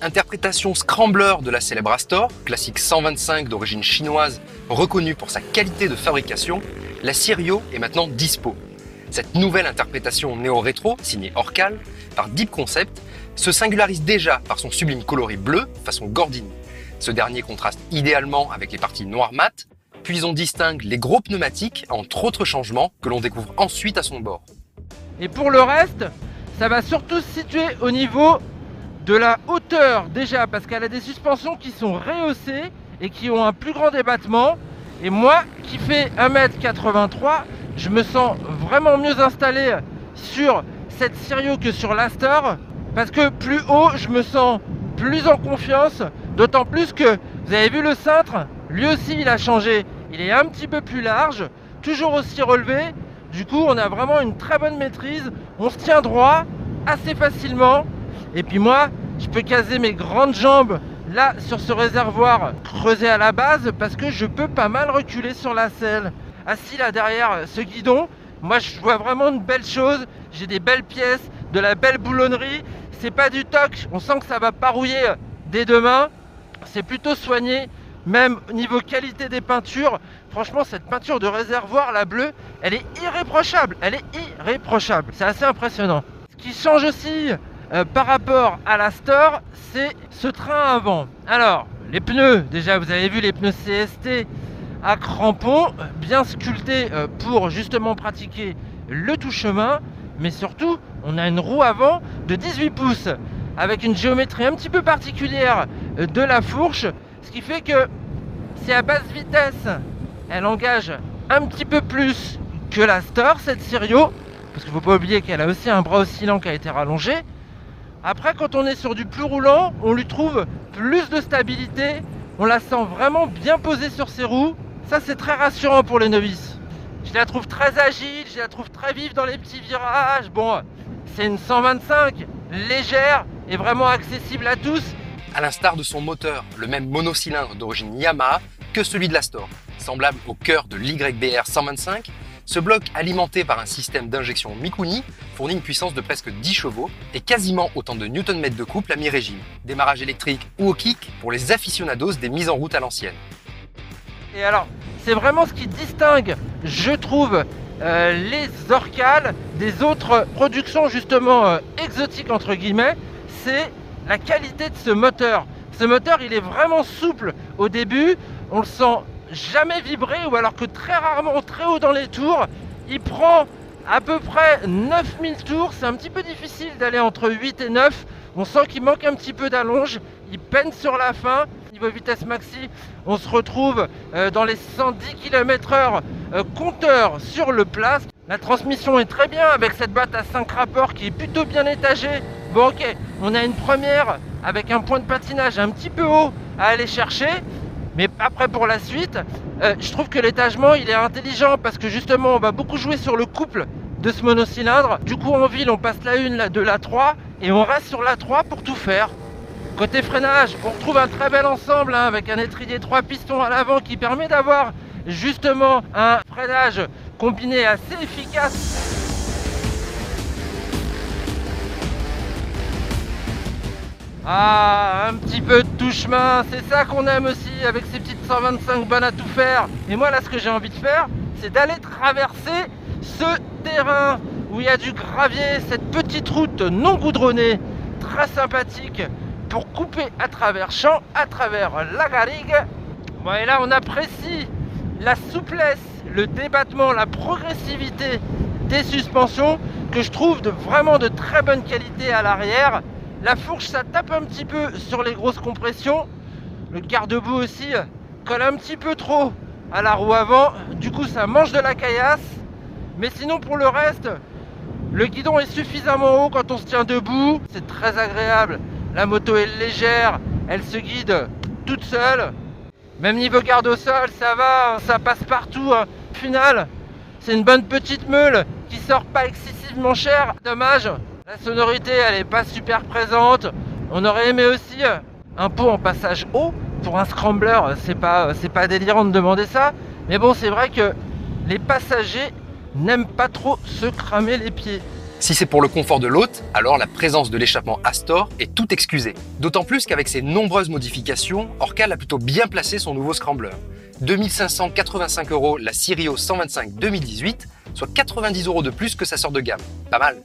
Interprétation scrambler de la célèbre Astor, classique 125 d'origine chinoise, reconnue pour sa qualité de fabrication, la Sirio est maintenant dispo. Cette nouvelle interprétation néo-rétro, signée Orcal, par Deep Concept, se singularise déjà par son sublime coloris bleu, façon Gordini. Ce dernier contraste idéalement avec les parties noir mat, puis on distingue les gros pneumatiques, entre autres changements, que l'on découvre ensuite à son bord. Et pour le reste, ça va surtout se situer au niveau de la hauteur déjà, parce qu'elle a des suspensions qui sont rehaussées et qui ont un plus grand débattement. Et moi, qui fais 1m83, je me sens vraiment mieux installé sur cette Sirio que sur l'Astor, parce que plus haut, je me sens plus en confiance, d'autant plus que, vous avez vu le cintre, lui aussi il a changé, il est un petit peu plus large, toujours aussi relevé, du coup on a vraiment une très bonne maîtrise, on se tient droit assez facilement, et puis moi, je peux caser mes grandes jambes là sur ce réservoir creusé à la base, parce que je peux pas mal reculer sur la selle. Assis là derrière ce guidon, moi je vois vraiment de belles choses, j'ai des belles pièces, de la belle boulonnerie, c'est pas du toc, on sent que ça va pas rouiller dès demain, c'est plutôt soigné, même au niveau qualité des peintures, franchement cette peinture de réservoir, la bleue, elle est irréprochable, c'est assez impressionnant. Ce qui change aussi par rapport à l'Astor, c'est ce train avant. Alors, les pneus, déjà vous avez vu les pneus CST à crampons, bien sculptés pour justement pratiquer le tout-chemin, mais surtout, on a une roue avant de 18 pouces, avec une géométrie un petit peu particulière de la fourche, ce qui fait que si à basse vitesse, elle engage un petit peu plus que l'Astor, cette Sirio, parce qu'il ne faut pas oublier qu'elle a aussi un bras oscillant qui a été rallongé. Après, quand on est sur du plus roulant, on lui trouve plus de stabilité, on la sent vraiment bien posée sur ses roues, ça c'est très rassurant pour les novices. Je la trouve très agile, je la trouve très vive dans les petits virages. Bon, c'est une 125, légère et vraiment accessible à tous. À l'instar de son moteur, le même monocylindre d'origine Yamaha que celui de l'Astor. Semblable au cœur de l'YBR 125, ce bloc alimenté par un système d'injection Mikuni fournit une puissance de presque 10 chevaux et quasiment autant de Nm de couple à mi-régime. Démarrage électrique ou au kick pour les aficionados des mises en route à l'ancienne. Et alors, c'est vraiment ce qui distingue, je trouve, les Orcal des autres productions justement exotiques entre guillemets, c'est la qualité de ce moteur. Ce moteur, il est vraiment souple au début, on le sent jamais vibrer, ou alors que très rarement, très haut dans les tours, il prend à peu près 9000 tours, c'est un petit peu difficile d'aller entre 8 et 9, on sent qu'il manque un petit peu d'allonge, il peine sur la fin. Niveau vitesse maxi, on se retrouve dans les 110 km/h compteur sur le plat. La transmission est très bien avec cette boîte à 5 rapports qui est plutôt bien étagée. Bon ok, on a une première avec un point de patinage un petit peu haut à aller chercher, mais après pour la suite, je trouve que l'étagement il est intelligent parce que justement on va beaucoup jouer sur le couple de ce monocylindre. Du coup en ville on passe la 1, la 2, la 3 et on reste sur la 3 pour tout faire. Côté freinage, on retrouve un très bel ensemble avec un étrier 3 pistons à l'avant qui permet d'avoir justement un freinage combiné assez efficace. Ah, un petit peu de touche-main, c'est ça qu'on aime aussi avec ces petites 125 bonnes à tout faire. Et moi là ce que j'ai envie de faire, c'est d'aller traverser ce terrain où il y a du gravier, cette petite route non goudronnée, très sympathique, pour couper à travers champs, à travers la garrigue. Bon, et là on apprécie la souplesse, le débattement, la progressivité des suspensions que je trouve vraiment de très bonne qualité à l'arrière. La fourche ça tape un petit peu sur les grosses compressions. Le garde-boue aussi colle un petit peu trop à la roue avant, du coup ça mange de la caillasse. Mais sinon pour le reste, le guidon est suffisamment haut quand on se tient debout, c'est très agréable. La moto est légère, elle se guide toute seule. Même niveau garde au sol, ça va, ça passe partout. Au final, c'est une bonne petite meule qui sort pas excessivement cher. Dommage, la sonorité elle est pas super présente. On aurait aimé aussi un pot en passage haut. Pour un scrambler, c'est pas délirant de demander ça. Mais bon, c'est vrai que les passagers n'aiment pas trop se cramer les pieds. Si c'est pour le confort de l'hôte, alors la présence de l'échappement Astor est tout excusée. D'autant plus qu'avec ses nombreuses modifications, Orcal a plutôt bien placé son nouveau scrambler. 2585 € la Sirio 125 2018, soit 90 € de plus que sa sœur de gamme. Pas mal.